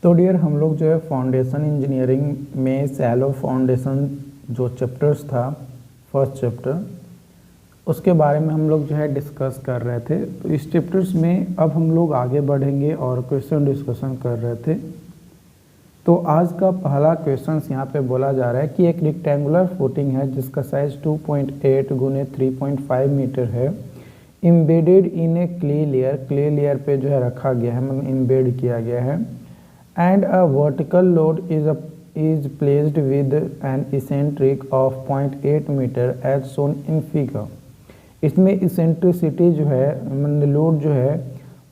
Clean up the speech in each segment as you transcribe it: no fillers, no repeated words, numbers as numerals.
तो डियर हम लोग जो है फाउंडेशन इंजीनियरिंग में शैलो फाउंडेशन जो चैप्टर्स था फर्स्ट चैप्टर उसके बारे में हम लोग जो है डिस्कस कर रहे थे। तो इस चैप्टर्स में अब हम लोग आगे बढ़ेंगे और क्वेश्चन डिस्कशन कर रहे थे। तो आज का पहला क्वेश्चन यहाँ पे बोला जा रहा है कि एक रेक्टेंगुलर फुटिंग है जिसका साइज 2.8 गुने 3.5 मीटर है, embedded in A clay layer पे जो है रखा गया है, मतलब इम्बेड किया गया है। And a vertical load is placed with an eccentric of 0.8 metre as shown in figure। इसमें इसेंट्रिसिटी जो है मतलब लोड जो है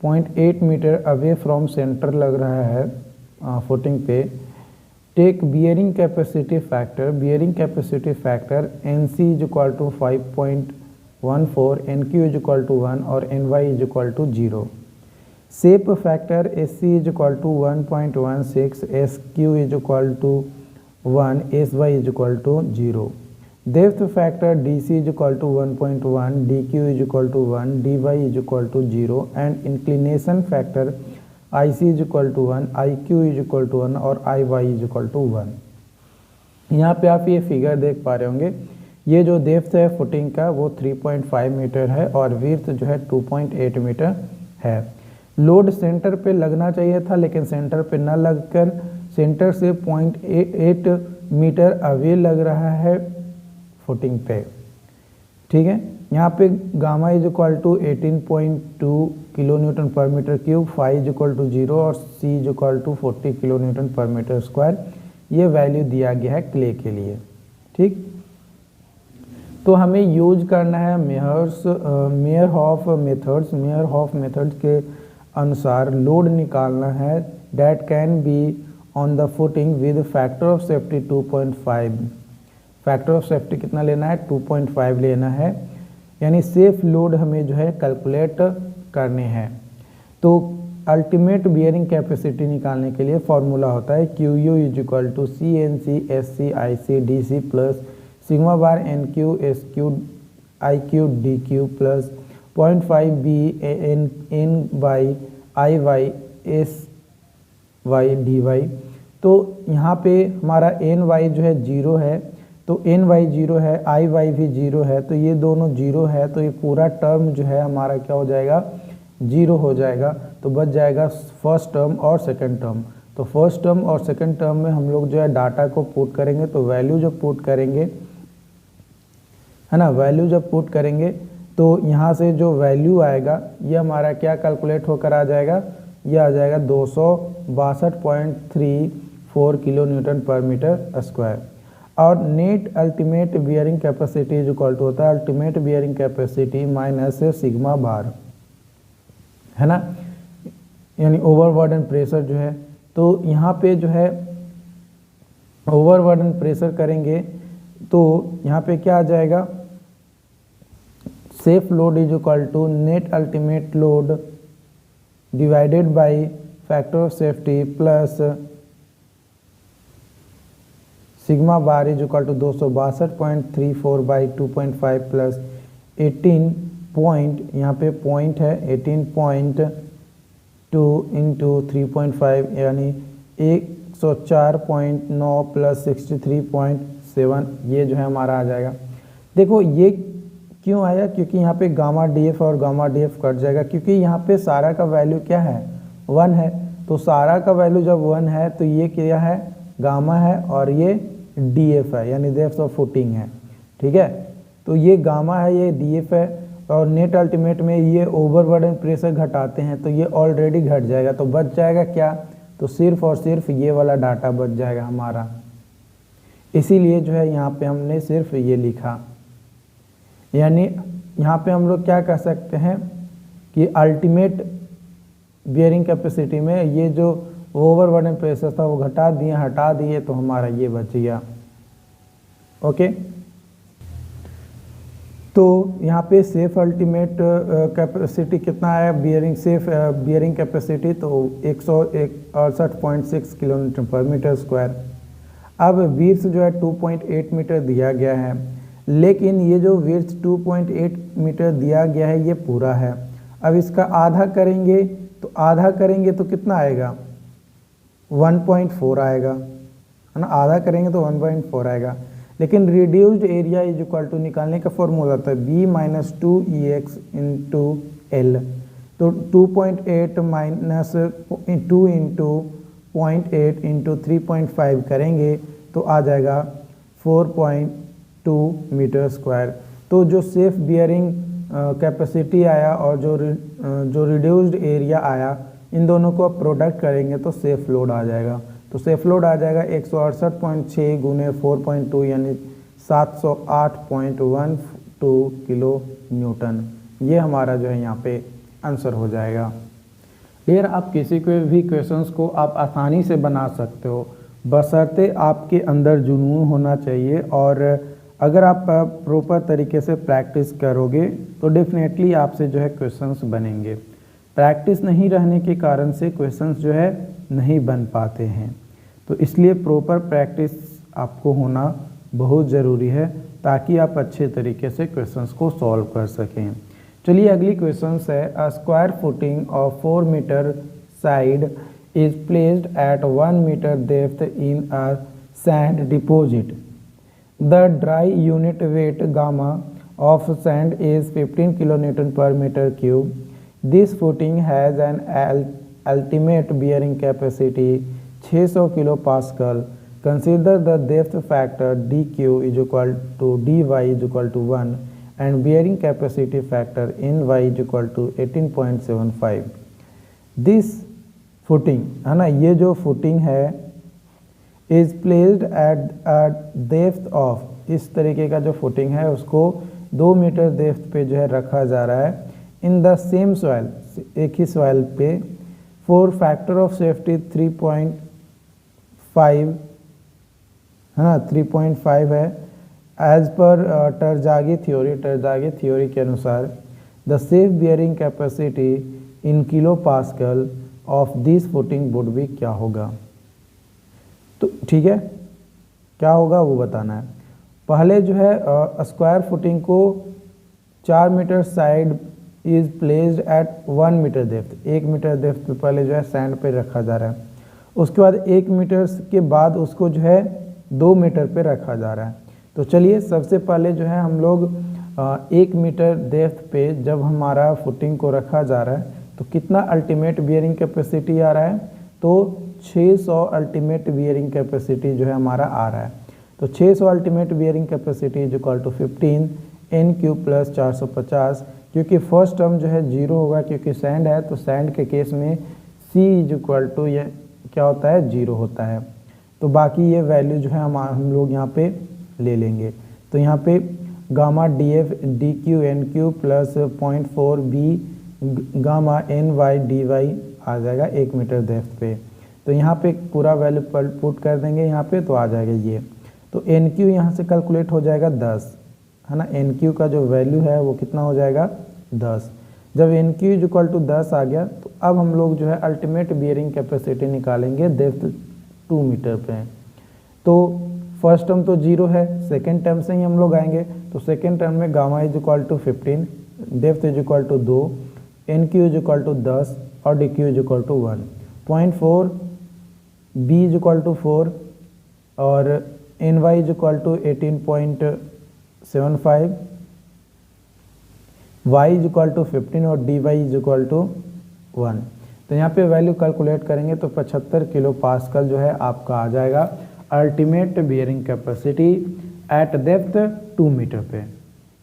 0.8 मीटर अवे फ्रॉम सेंटर लग रहा है फुटिंग पे। Take bearing capacity factor NC is equal to 5.14, NQ is equal to 1 और NY is equal to 0। Shape factor SC is equal to 1.16, SQ is equal to 1, SY is equal to 0। Depth factor DC is equal to 1.1, DQ is equal to 1, DY is equal to 0 and inclination factor IC is equal to 1, IQ is equal to 1 और IY is equal to 1। यहाँ पे आप ये figure देख पा रहे होंगे, ये जो डेप्थ है फुटिंग का वो 3.5 मीटर है और विड्थ जो है 2.8 मीटर है। लोड सेंटर पे लगना चाहिए था लेकिन सेंटर पे न लगकर सेंटर से 0.8 मीटर अवे लग रहा है फुटिंग पे। ठीक है, यहाँ पे gamma is equal to 18.2 kilo newton per metre cube, phi is equal to 0 और C is equal to 40 kilo newton per metre square ये वैल्यू दिया गया है क्ले के लिए। ठीक, तो हमें यूज करना है मेयरहॉफ मेथड्स के अनुसार लोड निकालना है that can be on the footing with factor of safety 2.5। Factor of safety कितना लेना है? 2.5 लेना है, यानी सेफ लोड हमें जो है कैलकुलेट करने हैं। तो अल्टीमेट बियरिंग कैपेसिटी निकालने के लिए फॉर्मूला होता है QU is equal to CNC SC IC DC plus sigma bar NQ SQ IQ DQ plus 0.5 B N बाई IY SY DY। तो यहाँ पे हमारा NY जो है 0 है, तो NY 0 है, IY भी 0 है, तो ये दोनों 0 है, तो ये पूरा टर्म जो है हमारा क्या हो जाएगा? 0 हो जाएगा। तो बच जाएगा फर्स्ट टर्म और सेकंड टर्म। तो फर्स्ट टर्म और सेकंड टर्म में हम लोग जो है डाटा को पुट करेंगे, तो वैल्यू जब पुट करेंगे है ना, वैल्यू जब पुट करेंगे तो यहाँ से जो वैल्यू आएगा ये हमारा क्या कैलकुलेट होकर आ जाएगा? ये आ जाएगा 262.34 kilo newton per metre square. और net ultimate bearing capacity is equal to होता है ultimate bearing capacity minus sigma bar, है ना, यानी ओवरबर्डन प्रेशर जो है। तो यहाँ पे जो है ओवरबर्डन प्रेशर करेंगे तो यहाँ पे क्या आ जाएगा? Safe load is equal to net ultimate load divided by factor of safety plus sigma bar is equal to 262.34 by 2.5 plus 18 point, यहाँ पे पॉइंट है 18.2 इंटू 3.5 यानी 104.9 प्लस 63.7 ये जो है हमारा आ जाएगा। देखो ये क्यों आया? क्योंकि यहाँ पे गामा DF और गामा DF कट जाएगा, क्योंकि यहाँ पे सारा का वैल्यू क्या है? 1 है। तो सारा का वैल्यू जब 1 है तो ये क्या है? गामा है और ये DF है, यानी डेप्थ ऑफ फुटिंग है। ठीक है, तो ये गामा है, ये DF है और नेट अल्टीमेट में ये ओवरबर्डन प्रेशर घटाते हैं तो ये ऑलरेडी घट जाएगा। तो बच जाएगा क्या? तो सिर्फ और सिर्फ ये वाला डाटा बच जाएगा हमारा। इसीलिए जो है यहाँ पे हमने सिर्फ ये लिखा, यानी यहाँ पे हम लोग क्या कह सकते हैं कि अल्टीमेट बियरिंग कैपेसिटी में ये जो ओवरबर्डन प्रेशर था वो हटा दिए तो हमारा ये बच गया। ओके, तो यहाँ पे सेफ अल्टीमेट कैपेसिटी कितना है बियरिंग कैपेसिटी? तो 168.6 kilo newton per metre square. अब विड्थ जो है 2.8 मीटर दिया गया है, लेकिन ये जो विड्थ 2.8 मीटर दिया गया है ये पूरा है। अब इसका आधा करेंगे तो कितना आएगा? 1.4 आएगा, है ना, आधा करेंगे तो 1.4 आएगा। लेकिन reduced area is equal to निकालने का फॉर्मूला था b minus 2ex into L. तो 2.8 माइनस 2 इंटू 0.8 इंटू 3.5 करेंगे तो आ जाएगा 4.2 मीटर स्क्वायर। तो जो सेफ बियरिंग कैपेसिटी आया और जो रिड्यूस्ड एरिया आया, इन दोनों को आप प्रोडक्ट करेंगे तो सेफ लोड आ जाएगा। तो सेफ लोड आ जाएगा 168.6 गुने 4.2 यानी 708.12 किलो न्यूटन। ये हमारा जो है यहाँ पे आंसर हो जाएगा। फिर आप किसी के भी क्वेश्चंस को आप आसानी से बना सकते हो, बशर्ते आपके अंदर जुनून होना चाहिए। और अगर आप प्रॉपर तरीके से प्रैक्टिस करोगे तो डेफिनेटली आपसे जो है क्वेश्चंस बनेंगे। प्रैक्टिस नहीं रहने के कारण से क्वेश्चंस जो है नहीं बन पाते हैं। तो इसलिए प्रॉपर प्रैक्टिस आपको होना बहुत ज़रूरी है ताकि आप अच्छे तरीके से क्वेश्चंस को सॉल्व कर सकें। चलिए अगली क्वेश्चंस है, a square footing of 4 metre side is placed at 1 metre depth in a sand deposit. The dry unit weight gamma of sand is 15 kilonewton per meter cube. This footing has an ultimate bearing capacity 600 kilopascal. Consider the depth factor dq is equal to dy is equal to 1 and bearing capacity factor ny is equal to 18.75. This footing है ना, ये जो footing है is placed eight depth of, इस तरीके का जो footing है उसको 2 मीटर डेप्थ पे जो है रखा जा रहा है इन द सेम सॉइल, एक ही सॉइल पे। फॉर फैक्टर ऑफ सेफ्टी 3.5 है ना, 3.5 है। एज पर टरजागी थ्योरी के अनुसार the safe bearing capacity in kilo pascal of this footing would be, क्या होगा। तो ठीक है, क्या होगा वो बताना है। पहले जो है स्क्वायर फुटिंग को 4 metre side is placed at 1 metre depth, 1 metre depth पे पहले जो है सैंड पे रखा जा रहा है। उसके बाद 1 मीटर के बाद उसको जो है 2 मीटर पे रखा जा रहा है। तो चलिए सबसे पहले जो है हम लोग 1 मीटर डेप्थ पे जब हमारा फुटिंग को रखा जा रहा है तो कितना अल्टीमेट बियरिंग कैपेसिटी आ रहा है, तो 600 अल्टीमेट बियरिंग कैपेसिटी जो है हमारा आ रहा है। तो 600 ultimate bearing capacity is equal to 15 N cube plus 450, क्योंकि फर्स्ट टर्म जो है 0 होगा क्योंकि सैंड है, तो सैंड के केस में सी इज इक्वल टू ये क्या होता है 0 होता है। तो बाकी ये वैल्यू जो है हम लोग यहाँ पे ले लेंगे। तो यहाँ पे gamma D F D Q N Q plus 0.4 B gamma N Y D Y आ जाएगा 1 मीटर डेप्थ पे। तो यहाँ पे पूरा वैल्यू पुट कर देंगे यहाँ पे, तो आ जाएगा ये। तो एन क्यू यहाँ से कैलकुलेट हो जाएगा 10, है ना। एन क्यू का जो वैल्यू है वो कितना हो जाएगा 10। जब N Q is equal to 10 आ गया तो अब हम लोग जो है अल्टीमेट बियरिंग कैपेसिटी निकालेंगे डेप्थ 2 मीटर पे। तो फर्स्ट टर्म तो 0 है, सेकेंड टर्म से ही हम लोग आएंगे। तो सेकेंड टर्म में gamma is equal to 15, depth is equal to 2, N Q is equal to 10 और D Q is equal to 1, 0.4 B is equal to 4 और N Y is equal to 18.75, Y is equal to 15 और D Y is equal to 1। तो यहाँ पे value calculate करेंगे तो 75 kilo pascal जो है आपका आ जाएगा ultimate bearing capacity at depth 2 metre पे, है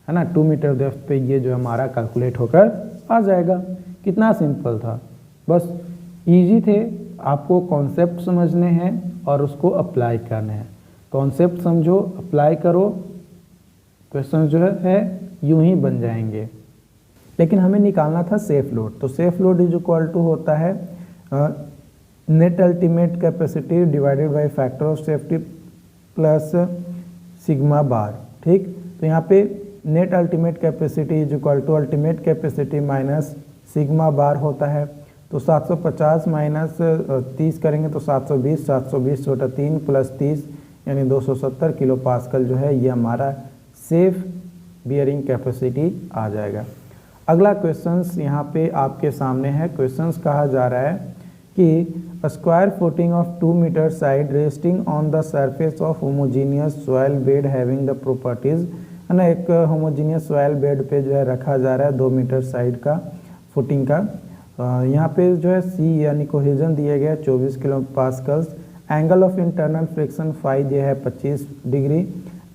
ना। 2 मीटर डेप्थ पे ये जो हमारा कैलकुलेट होकर आ जाएगा। कितना सिंपल था, बस इजी थे। आपको कॉन्सेप्ट समझने हैं और उसको अप्लाई करने हैं। कॉन्सेप्ट समझो, अप्लाई करो, क्वेश्चन जो है यूं ही बन जाएंगे। लेकिन हमें निकालना था सेफ लोड। तो safe load is equal to होता है net ultimate capacity divided by factor of safety plus sigma bar, ठीक। तो यहाँ पे net ultimate capacity is equal to ultimate capacity minus sigma bar होता है। तो 750 माइनस 30 करेंगे तो 720, 720 छोटा 3 प्लस 30 यानी 270 किलो पास्कल जो है ये हमारा सेफ बियरिंग कैपेसिटी आ जाएगा। अगला क्वेश्चंस यहाँ पे आपके सामने है। क्वेश्चंस कहा जा रहा है कि a square footing of 2 meter side resting on the surface of homogeneous soil bed having the properties, है ना, एक homogeneous soil bed पे जो है रखा जा रहा है 2 मीटर साइड का फुटिंग का। यहाँ पे जो है C यानी कोहेजन दिया गया 24 kilo pascals, angle of internal friction phi दिया है 25 डिग्री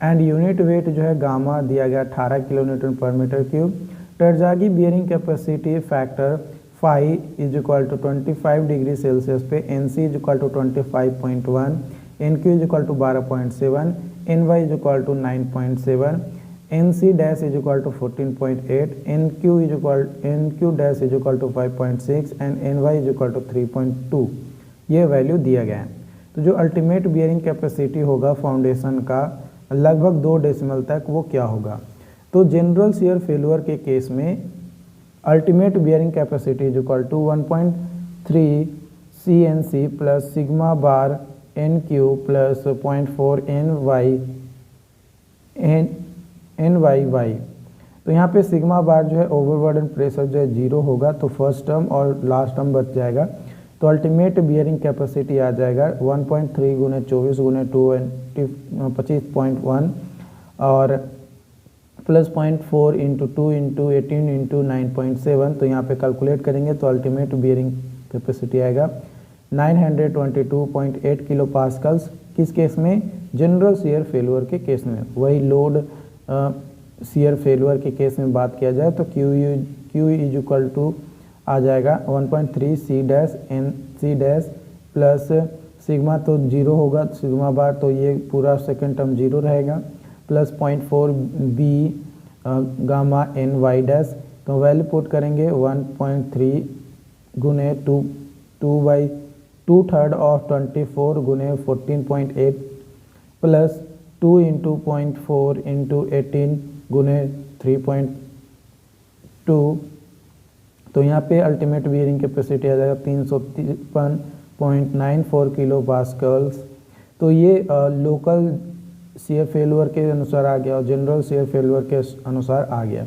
एंड यूनिट वेट जो है गामा दिया गया 18 kilo newton per metre cube. Terzaghi bearing capacity factor phi is equal to 25 degree Celsius पे NC is equal to 25.1, NQ is equal to 12.7, NY is equal to 9.7, NC dash is equal to 14.8, NQ dash is equal to 5.6 and NY is equal to 3.2 ये value दिया गया है। तो जो ultimate bearing capacity होगा foundation का लगभग 2 decimal तक वो क्या होगा। तो जनरल शियर फेल्यूर के केस में ultimate bearing capacity is equal to 1.3 CNC plus sigma bar NQ plus 0.4 NYY। तो यहाँ पे सिग्मा बार जो है ओवरबर्डन प्रेशर जो है 0 होगा, तो फर्स्ट टर्म और लास्ट टर्म बच जाएगा। तो अल्टीमेट बियरिंग कैपेसिटी आ जाएगा 1.3 गुने 24 गुने 25.1 और प्लस 0.4 इंटू 2 इंटू 18 इंटू 9.7। तो यहाँ पे कैलकुलेट करेंगे तो अल्टीमेट बियरिंग कैपेसिटी आएगा 922.8 किलो पास्कल्स। किस केस में? जनरल शियर फेल्यूर के केस में। वही लोड शियर फेल्यूर के केस में बात किया जाए तो Q इज इक्वल टू आ जाएगा 1.3 C dash NC dash plus sigma तो 0 होगा, सिग्मा बार तो ये पूरा सेकेंड टर्म 0 रहेगा, plus 0.4 B gamma NY dash. तो वैल्यू पुट करेंगे 1.3 गुने 2/2 ऑफ 24 गुने 14.8 प्लस 2 इंटू 0.4 इंटू 18 गुने 3.2। तो यहाँ पे अल्टीमेट बियरिंग कैपेसिटी आ जाएगा 353.94 किलो पास्कल्स। तो ये लोकल शियर फेल्यूर के अनुसार आ गया और जनरल शियर फेल्यूर के अनुसार आ गया।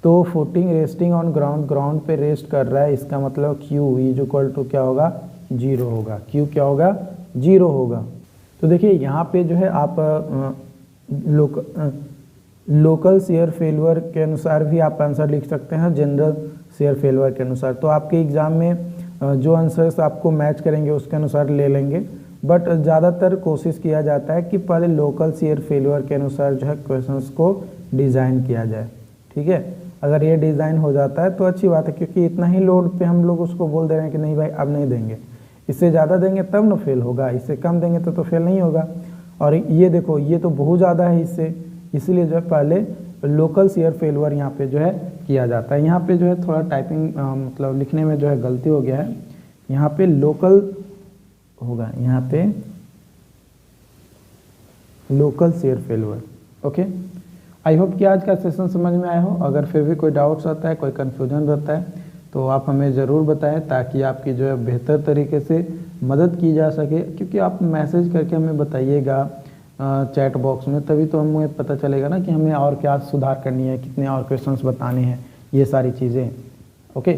तो फुटिंग रेस्टिंग ऑन ग्राउंड पे रेस्ट कर रहा है, इसका मतलब Q इज इक्वल टू क्या होगा? 0 होगा। Q क्या होगा? 0 होगा। तो देखिए यहाँ पे जो है आप लोकल शियर फेल्यूर के अनुसार भी आप आंसर लिख सकते हैं जनरल शियर फेल्यूर के अनुसार। तो आपके एग्ज़ाम में जो आंसर्स आपको मैच करेंगे उसके अनुसार ले लेंगे, बट ज़्यादातर कोशिश किया जाता है कि पहले लोकल शियर फेल्यूर के अनुसार जो है क्वेश्चंस को डिज़ाइन किया जाए। ठीक है, अगर ये डिज़ाइन हो जाता है तो अच्छी बात है, क्योंकि इतना ही लोड पे हम लोग उसको बोल दे रहे हैं कि नहीं भाई अब नहीं देंगे, इससे ज़्यादा देंगे तब ना फेल होगा, इससे कम देंगे तो फेल नहीं होगा। और ये देखो ये तो बहुत ज़्यादा है इससे, इसीलिए जो है पहले लोकल शियर फेल्यूर यहाँ पे जो है किया जाता है। यहाँ पे जो है थोड़ा टाइपिंग मतलब लिखने में जो है गलती हो गया है, यहाँ पे लोकल होगा, यहाँ पे local shear failure. Okay, I hope कि आज का सेशन समझ में आया हो। अगर फिर भी कोई डाउट्स आता है, कोई कन्फ्यूजन रहता है तो आप हमें ज़रूर बताएं, ताकि आपकी जो है बेहतर तरीके से मदद की जा सके। क्योंकि आप मैसेज करके हमें बताइएगा चैट बॉक्स में, तभी तो हमें पता चलेगा ना कि हमें और क्या सुधार करनी है, कितने और क्वेश्चंस बताने हैं, ये सारी चीज़ें। ओके।